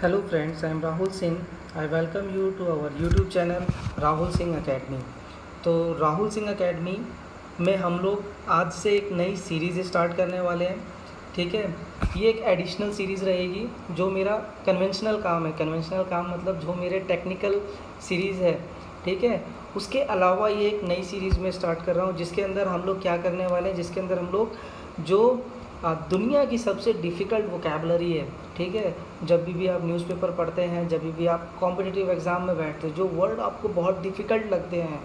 Hello friends, I am Rahul Singh. I welcome you to our YouTube channel Rahul Singh academy. तो Rahul Singh academy में हम लोग आज से एक नई सीरीज़ स्टार्ट करने वाले हैं। ठीक है, ये एक एडिशनल सीरीज़ रहेगी जो मेरा कन्वेंशनल काम है। कन्वेंशनल काम मतलब जो मेरे टेक्निकल सीरीज़ है, ठीक है, उसके अलावा ये एक नई सीरीज़ में स्टार्ट कर रहा हूँ जिसके अंदर हम लोग क्या करने वाले हैं, जिसके अंदर हम लोग जो दुनिया की सबसे डिफ़िकल्ट वोकैबलरी है, ठीक है, जब भी आप न्यूज़पेपर पढ़ते हैं, जब भी आप कॉम्पिटिटिव एग्ज़ाम में बैठते हैं, जो वर्ड आपको बहुत डिफ़िकल्ट लगते हैं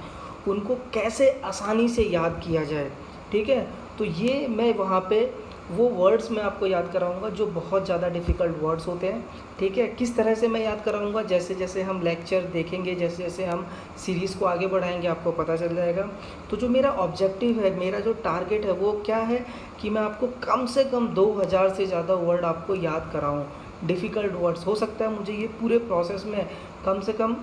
उनको कैसे आसानी से याद किया जाए। ठीक है, तो ये मैं वहाँ पे वो वर्ड्स मैं आपको याद कराऊंगा जो बहुत ज़्यादा डिफ़िकल्ट वर्ड्स होते हैं। ठीक है, किस तरह से मैं याद कराऊंगा, जैसे जैसे हम लेक्चर देखेंगे, जैसे जैसे हम सीरीज़ को आगे बढ़ाएंगे आपको पता चल जाएगा। तो जो मेरा ऑब्जेक्टिव है, मेरा जो टारगेट है वो क्या है कि मैं आपको कम से कम 2000 से ज़्यादा वर्ड आपको याद कराऊँ, डिफ़िकल्ट वर्ड्स। हो सकता है मुझे ये पूरे प्रोसेस में कम से कम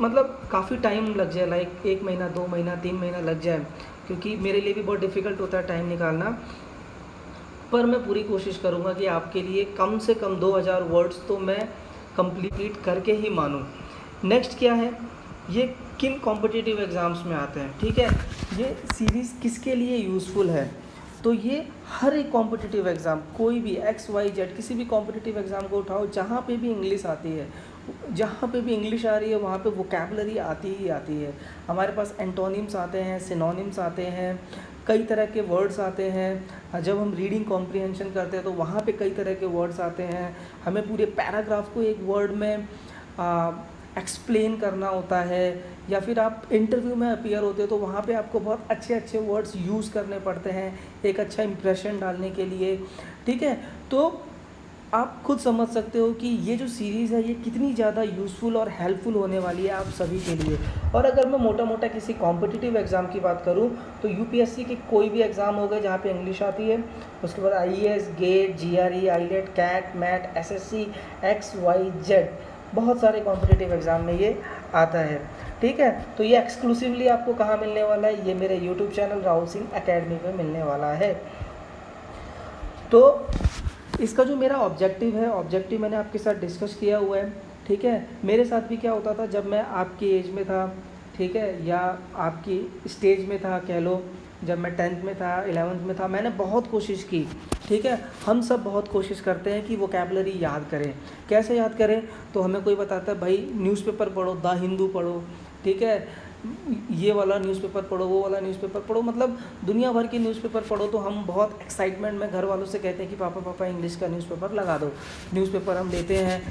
मतलब काफ़ी टाइम लग जाए, लाइक 1 महीना 2 महीना 3 महीना लग जाए, क्योंकि मेरे लिए भी बहुत डिफ़िकल्ट होता है टाइम निकालना। पर मैं पूरी कोशिश करूँगा कि आपके लिए कम से कम 2000 वर्ड्स तो मैं कंप्लीट करके ही मानूँ। नेक्स्ट क्या है, ये किन कॉम्पिटिटिव एग्ज़ाम्स में आते हैं। ठीक है, ये सीरीज़ किसके लिए यूज़फुल है, तो ये हर एक कॉम्पिटिटिव एग्ज़ाम, कोई भी XYZ किसी भी कॉम्पिटिटिव एग्ज़ाम को उठाओ, जहाँ पे भी इंग्लिश आती है, जहाँ पे भी इंग्लिश आ रही है वहाँ पे वोकैबलरी आती ही आती है। हमारे पास एंटोनिम्स आते हैं, सिनोनिम्स आते हैं, कई तरह के वर्ड्स आते हैं। जब हम रीडिंग कॉम्प्रिहेंशन करते हैं तो वहाँ पे कई तरह के वर्ड्स आते हैं। हमें पूरे पैराग्राफ को एक वर्ड में एक्सप्लेन करना होता है, या फिर आप इंटरव्यू में अपीयर होते हो तो वहाँ पे आपको बहुत अच्छे अच्छे वर्ड्स यूज़ करने पड़ते हैं एक अच्छा इंप्रेशन डालने के लिए। ठीक है, तो आप खुद समझ सकते हो कि ये जो सीरीज़ है ये कितनी ज़्यादा यूज़फुल और हेल्पफुल होने वाली है आप सभी के लिए। और अगर मैं मोटा मोटा किसी कॉम्पिटिटिव एग्ज़ाम की बात करूँ तो यूपीएससी के कोई भी एग्ज़ाम हो गए जहाँ पे इंग्लिश आती है, उसके बाद IAS, GATE, GRE, AILET, CAT, MAT, SSC, XYZ, बहुत सारे कॉम्पिटिटिव एग्ज़ाम में ये आता है। ठीक है, तो ये एक्सक्लूसिवली आपको कहाँ मिलने वाला है, ये मेरे YouTube channel Rahul Singh academy पे मिलने वाला है। तो इसका जो मेरा ऑब्जेक्टिव है, ऑब्जेक्टिव मैंने आपके साथ डिस्कस किया हुआ है। ठीक है, मेरे साथ भी क्या होता था जब मैं आपकी एज में था, ठीक है, या आपकी स्टेज में था कह लो, जब मैं 10th में था, 11th में था, मैंने बहुत कोशिश की। ठीक है, हम सब बहुत कोशिश करते हैं कि वोकैबलरी याद करें। कैसे याद करें, तो हमें कोई बताता है भाई न्यूज़पेपर पढ़ो, द हिंदू पढ़ो, ठीक है, ये वाला न्यूज़पेपर पढ़ो, वो वाला न्यूज़पेपर पढ़ो, मतलब दुनिया भर के न्यूज़पेपर पढ़ो। तो हम बहुत एक्साइटमेंट में घर वालों से कहते हैं कि पापा पापा इंग्लिश का न्यूज़पेपर लगा दो। न्यूज़पेपर हम लेते हैं,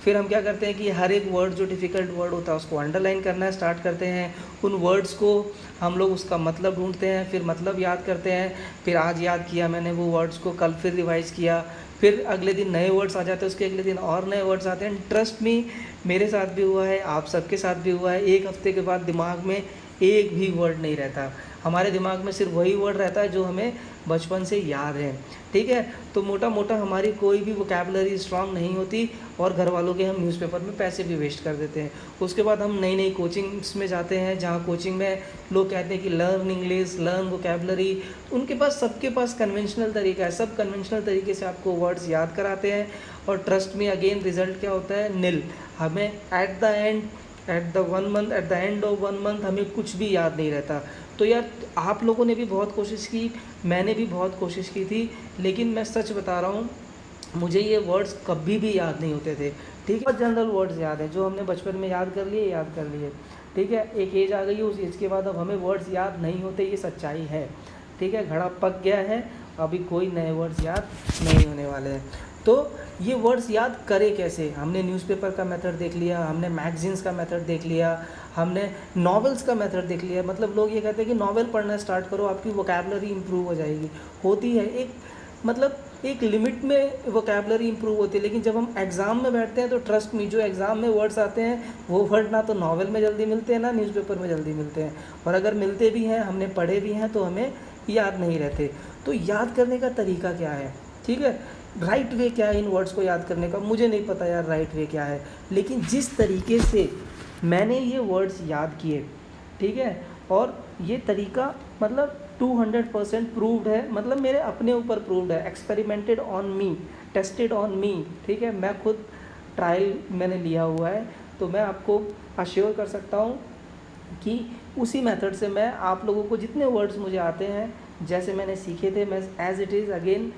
फिर हम क्या करते हैं कि हर एक वर्ड जो डिफ़िकल्ट वर्ड होता है उसको अंडरलाइन करना स्टार्ट करते हैं। उन वर्ड्स को हम लोग उसका मतलब ढूंढते हैं, फिर मतलब याद करते हैं। फिर आज याद किया मैंने वो वर्ड्स को, कल फिर रिवाइज़ किया, फिर अगले दिन नए वर्ड्स आ जाते हैं, उसके अगले दिन और नए वर्ड्स आते हैं। ट्रस्ट मी, मेरे साथ भी हुआ है, आप सबके साथ भी हुआ है। एक हफ्ते के बाद दिमाग में एक भी वर्ड नहीं रहता, हमारे दिमाग में सिर्फ वही वर्ड रहता है जो हमें बचपन से याद है। ठीक है, तो मोटा मोटा हमारी कोई भी वोकैबलरी स्ट्रांग नहीं होती और घर वालों के हम न्यूज़पेपर में पैसे भी वेस्ट कर देते हैं। उसके बाद हम नई नई कोचिंग्स में जाते हैं, जहाँ कोचिंग में लोग कहते हैं कि लर्न इंग्लिश, लर्न वोकैबलरी। उनके पास, सबके पास कन्वेंशनल तरीका है, सब कन्वेंशनल तरीके से आपको वर्ड्स याद कराते हैं। और ट्रस्ट मी अगेन, रिज़ल्ट क्या होता है, नील। हमें at the end at the 1 month, at the end of 1 month हमें कुछ भी याद नहीं रहता। तो यार आप लोगों ने भी बहुत कोशिश की, मैंने भी बहुत कोशिश की थी, लेकिन मैं सच बता रहा हूँ मुझे ये वर्ड्स कभी भी याद नहीं होते थे। ठीक है, बहुत जनरल वर्ड्स याद हैं जो हमने बचपन में याद कर लिए, याद कर लिए। ठीक है, एक एज आ गई है, उस एज के बाद अब हमें वर्ड्स याद नहीं होते, ये सच्चाई है। ठीक है, घड़ा पक गया है, अभी कोई नए वर्ड्स याद नहीं होने वाले हैं। तो ये वर्ड्स याद करें कैसे, हमने न्यूज़पेपर का मेथड देख लिया, हमने मैगजीन्स का मेथड देख लिया, हमने नॉवेल्स का मेथड देख लिया। मतलब लोग ये कहते हैं कि नॉवेल पढ़ना स्टार्ट करो, आपकी वोकैबलरी इंप्रूव हो जाएगी। होती है एक, मतलब एक लिमिट में वोकैबलरी इंप्रूव होती है, लेकिन जब हम एग्ज़ाम में बैठते हैं तो ट्रस्ट मी, जो एग्ज़ाम में वर्ड्स आते हैं वो वर्ड ना तो नॉवेल में जल्दी मिलते हैं ना न्यूज़पेपर में जल्दी मिलते हैं, और अगर मिलते भी हैं, हमने पढ़े भी हैं, तो हमें याद नहीं रहते। तो याद करने का तरीका क्या है, ठीक है, राइट वे क्या है इन वर्ड्स को याद करने का, मुझे नहीं पता यार राइट वे क्या है, लेकिन जिस तरीके से मैंने ये वर्ड्स याद किए, ठीक है, और ये तरीका मतलब 200% प्रूव्ड है, मतलब मेरे अपने ऊपर प्रूव्ड है, experimented on me, tested on me. ठीक है, मैं खुद ट्रायल मैंने लिया हुआ है, तो मैं आपको अश्योर कर सकता हूँ कि उसी मेथड से मैं आप लोगों को जितने वर्ड्स मुझे आते हैं, जैसे मैंने सीखे थे, मैं एज़ इट इज़ अगेन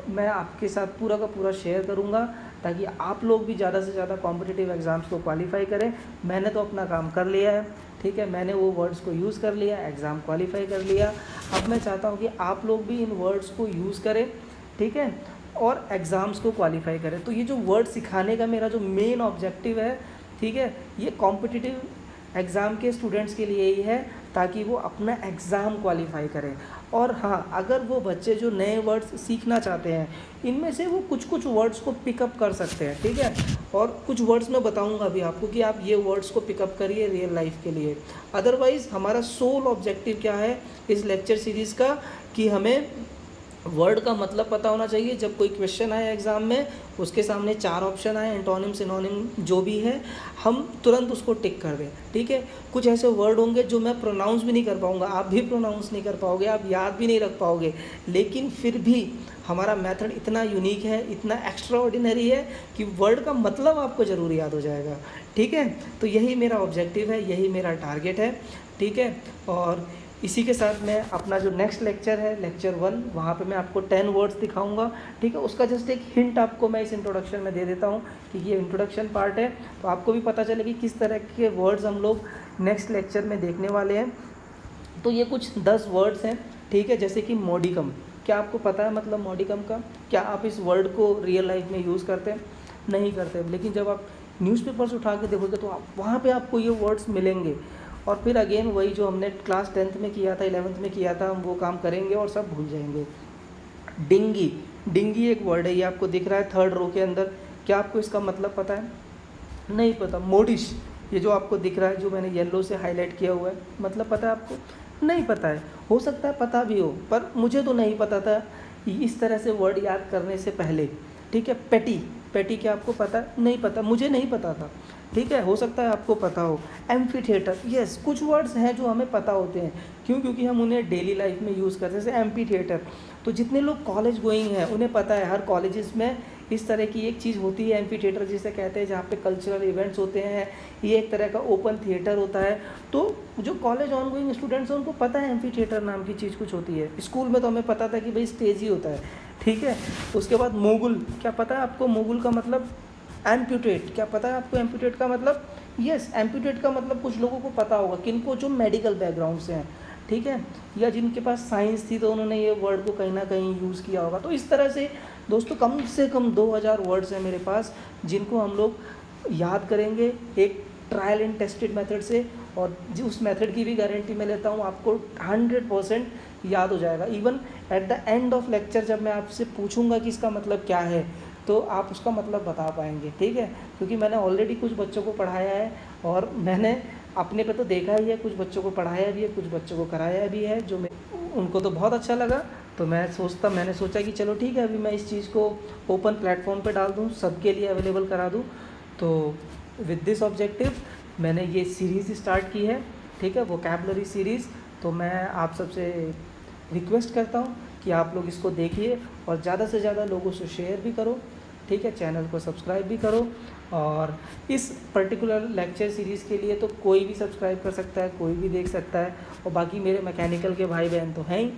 मैं आपके साथ पूरा का पूरा शेयर करूँगा, ताकि आप लोग भी ज़्यादा से ज़्यादा कॉम्पिटिटिव एग्ज़ाम्स को क्वालिफाई करें। मैंने तो अपना काम कर लिया है, ठीक है, मैंने वो वर्ड्स को यूज़ कर लिया, एग्ज़ाम क्वालिफाई कर लिया। अब मैं चाहता हूँ कि आप लोग भी इन वर्ड्स को यूज़ करें, ठीक है, और एग्ज़ाम्स को क्वालिफाई करें। तो ये जो वर्ड सिखाने का मेरा जो मेन ऑब्जेक्टिव है, ठीक है, ये कॉम्पिटिटिव एग्ज़ाम के स्टूडेंट्स के लिए ही है, ताकि वो अपना एग्ज़ाम क्वालिफाई करें। और हाँ, अगर वो बच्चे जो नए वर्ड्स सीखना चाहते हैं, इनमें से वो कुछ कुछ वर्ड्स को पिकअप कर सकते हैं, ठीक है, और कुछ वर्ड्स मैं बताऊंगा अभी आपको कि आप ये वर्ड्स को पिकअप करिए रियल लाइफ के लिए। अदरवाइज़ हमारा सोल ऑब्जेक्टिव क्या है इस लेक्चर सीरीज़ का, कि हमें वर्ड का मतलब पता होना चाहिए। जब कोई क्वेश्चन आए एग्ज़ाम में, उसके सामने 4 ऑप्शन आए, एंटोनिम सिनोनिम जो भी है, हम तुरंत उसको टिक कर दें, ठीक है। कुछ ऐसे वर्ड होंगे जो मैं प्रोनाउंस भी नहीं कर पाऊँगा, आप भी प्रोनाउंस नहीं कर पाओगे, आप याद भी नहीं रख पाओगे, लेकिन फिर भी हमारा मेथड इतना यूनिक है, इतना एक्स्ट्रा ऑर्डिनरी है कि वर्ड का मतलब आपको ज़रूर याद हो जाएगा, ठीक है। तो यही मेरा ऑब्जेक्टिव है, यही मेरा टारगेट है, ठीक है। और इसी के साथ मैं अपना जो नेक्स्ट लेक्चर है, लेक्चर 1, वहाँ पे मैं आपको 10 वर्ड्स दिखाऊंगा, ठीक है। उसका जस्ट एक हिंट आपको मैं इस इंट्रोडक्शन में दे देता हूँ कि ये इंट्रोडक्शन पार्ट है, तो आपको भी पता चले कि किस तरह के वर्ड्स हम लोग नेक्स्ट लेक्चर में देखने वाले हैं। तो ये कुछ 10 वर्ड्स हैं, ठीक है, जैसे कि मॉडिकम। क्या आपको पता है मतलब मॉडिकम का? क्या आप इस वर्ड को रियल लाइफ में यूज़ करते हैं? नहीं करते, लेकिन जब आप न्यूज़पेपर्स उठा के देखोगे तो आप वहाँ पे आपको ये वर्ड्स मिलेंगे। और फिर अगेन वही जो हमने क्लास 10th में किया था, 11th में किया था, हम वो काम करेंगे और सब भूल जाएंगे। डिंगी, डिंगी एक वर्ड है, ये आपको दिख रहा है 3rd रो के अंदर। क्या आपको इसका मतलब पता है? नहीं पता। मोडिश, ये जो आपको दिख रहा है, जो मैंने येलो से हाईलाइट किया हुआ है, मतलब पता है आपको? नहीं पता है। हो सकता है पता भी हो, पर मुझे तो नहीं पता था इस तरह से वर्ड याद करने से पहले, ठीक है। पेटी, पेटी क्या आपको पता है? नहीं पता, मुझे नहीं पता था, ठीक है, हो सकता है आपको पता हो। एम्फी थिएटर, यस, कुछ वर्ड्स हैं जो हमें पता होते हैं, क्यों? क्योंकि हम उन्हें डेली लाइफ में यूज़ करते हैं। जैसे एम्फी थिएटर, तो जितने लोग कॉलेज गोइंग हैं उन्हें पता है, हर कॉलेजेस में इस तरह की एक चीज़ होती है, एम्फी थिएटर जिसे कहते हैं, जहाँ पे कल्चरल इवेंट्स होते हैं। ये एक तरह का ओपन थिएटर होता है। तो जो कॉलेज ऑन गोइंग स्टूडेंट्स हैं उनको पता है एम्फी थिएटर नाम की चीज़ कुछ होती है। स्कूल में तो हमें पता था कि भाई स्टेज ही होता है, ठीक है। उसके बाद मोगुल, क्या पता है आपको मोगुल का मतलब? एम्प्यूटेट, क्या पता है आपको एम्प्यूटेट का मतलब? यस, एम्प्यूटेट का मतलब कुछ लोगों को पता होगा, किनको? जो मेडिकल बैकग्राउंड से हैं, ठीक है, या जिनके पास साइंस थी तो उन्होंने ये वर्ड को कहीं ना कहीं यूज़ किया होगा। तो इस तरह से दोस्तों कम से कम 2000 वर्ड्स हैं मेरे पास, जिनको हम लोग याद करेंगे एक ट्रायल एंड टेस्टेड मेथड से। और उस मेथड की भी गारंटी मैं लेता हूँ, आपको 100% याद हो जाएगा। Even at the end of lecture जब मैं आपसे पूछूंगा कि इसका मतलब क्या है, तो आप उसका मतलब बता पाएंगे, ठीक है। क्योंकि मैंने ऑलरेडी कुछ बच्चों को पढ़ाया है, और मैंने अपने पे तो देखा ही है, कुछ बच्चों को पढ़ाया भी है, कुछ बच्चों को कराया भी है, जो उनको तो बहुत अच्छा लगा। तो मैंने सोचा कि चलो ठीक है, अभी मैं इस चीज़ को ओपन प्लेटफॉर्म पे डाल दूँ, सबके लिए अवेलेबल करा दूँ। तो विद दिस ऑब्जेक्टिव मैंने ये सीरीज़ स्टार्ट की है, ठीक है, वोकैबुलरी सीरीज़। तो मैं आप सबसे रिक्वेस्ट करता हूँ कि आप लोग इसको देखिए और ज़्यादा से ज़्यादा लोगों से शेयर भी करो, ठीक है, चैनल को सब्सक्राइब भी करो। और इस पर्टिकुलर लेक्चर सीरीज़ के लिए तो कोई भी सब्सक्राइब कर सकता है, कोई भी देख सकता है, और बाकी मेरे मैकेनिकल के भाई बहन तो हैं ही,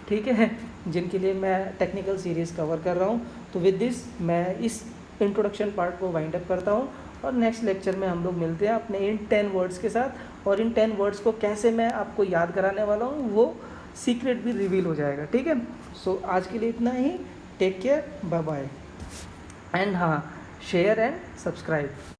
ठीक है, जिनके लिए मैं टेक्निकल सीरीज़ कवर कर रहा हूँ। तो विद दिस मैं इस इंट्रोडक्शन पार्ट को वाइंड अप करता हूँ, और नेक्स्ट लेक्चर में हम लोग मिलते हैं अपने इन 10 वर्ड्स के साथ। और इन 10 वर्ड्स को कैसे मैं आपको याद कराने वाला हूँ वो सीक्रेट भी रिवील हो जाएगा, ठीक है। सो आज के लिए इतना ही। Take care, bye bye, and हाँ, शेयर एंड सब्सक्राइब।